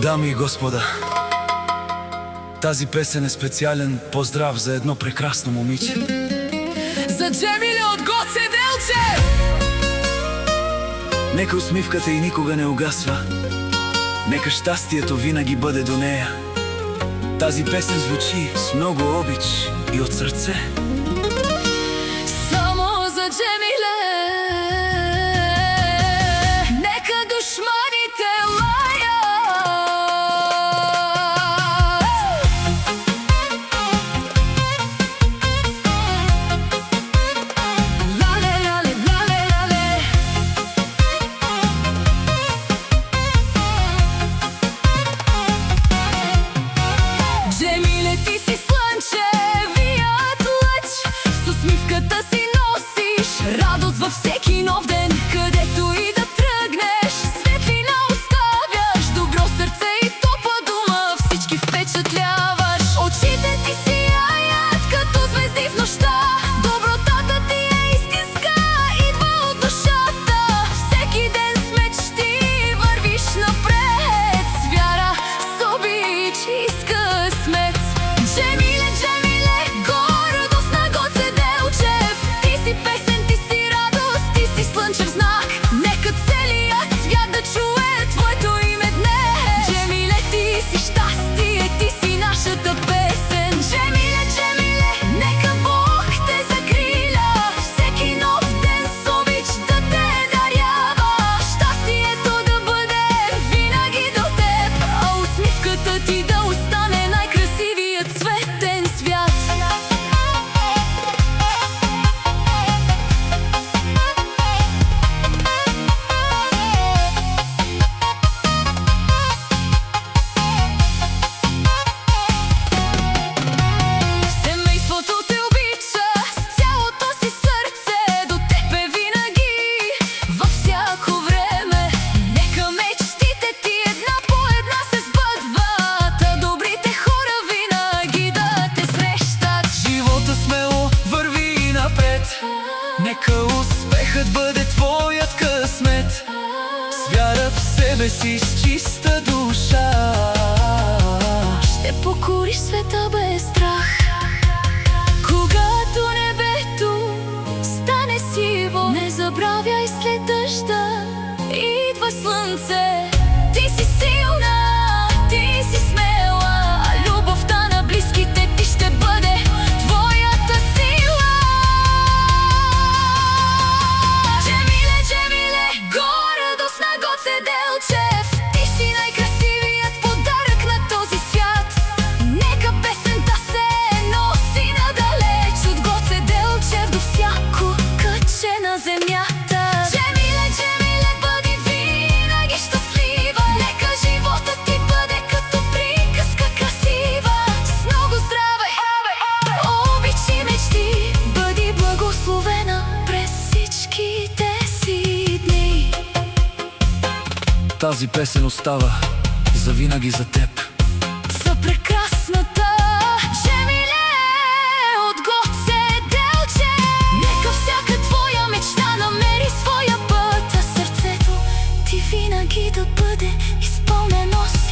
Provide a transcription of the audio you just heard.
Дами и господа, тази песен е специален поздрав за едно прекрасно момиче. За Джемиле от Гоце Делчев! Нека усмивката и никога не угасва. Нека щастието винаги бъде до нея. Тази песен звучи с много обич и от сърце. Само за Джемиле, нека душманите лаят. Лале, лале, лале, лале. Джемиле, ти си слънчевият лъч, с усмивката си носиш радост във всеки нов ден. Където и да тръгнеш, светлина оставяш, добро сърце и топла дума, всички впечатляваш. Очите ти сияят като звезди в нощта, добротата ти е истинска, идва от душата. Всеки ден с мечти вървиш напред, с вяра, с обич и с късмет. Джемиле, Джемиле, гордост на Гоце Делчев. Ти си песен, ти си радост, ти си слънчев знак. Нека целият свят да чуе твоето име днес. Джемиле, ти си щастие, ти си нашата песен. Джемиле, Джемиле, нека Бог те закриля, всеки нов ден с обич да те дарява. Щастието да бъде винаги до теб, а усмивката ти да остане най-красивият цветен свят. Семейството те обича с цялото си сърце, до теб е винаги, във всяко време. Нека мечтите ти една по една се сбъдват, а добрите хора винаги да те срещат. Живота смело върви напред. Нека успехът бъде твоят късмет. С вяра в себе си, с чиста душа Ще покориш света без страх. Когато небето стане сиво, не забравяй след дъжда идва слънце. Ти си силна, ти си смела, а любовта на близките ти ще бъде твоята сила. Джемиле, Джемиле, гордост на Гоце Делчев. Ти си най-красивият подарък на този свят. Нека песента се носи надалеч, от Гоце Делчев до всяко кътче на земята. Джемиле, Джемиле, бъди винаги щастлива. Нека живота ти бъде като приказка красива. С много здраве, обич и мечти, бъди благословена през всичките си дни. тази песен остава завинаги за теб. За прекрасната Джемиле от Гоце Делчев. Нека всяка твоя мечта намери своя път, а сърцето ти винаги да бъде изпълнено с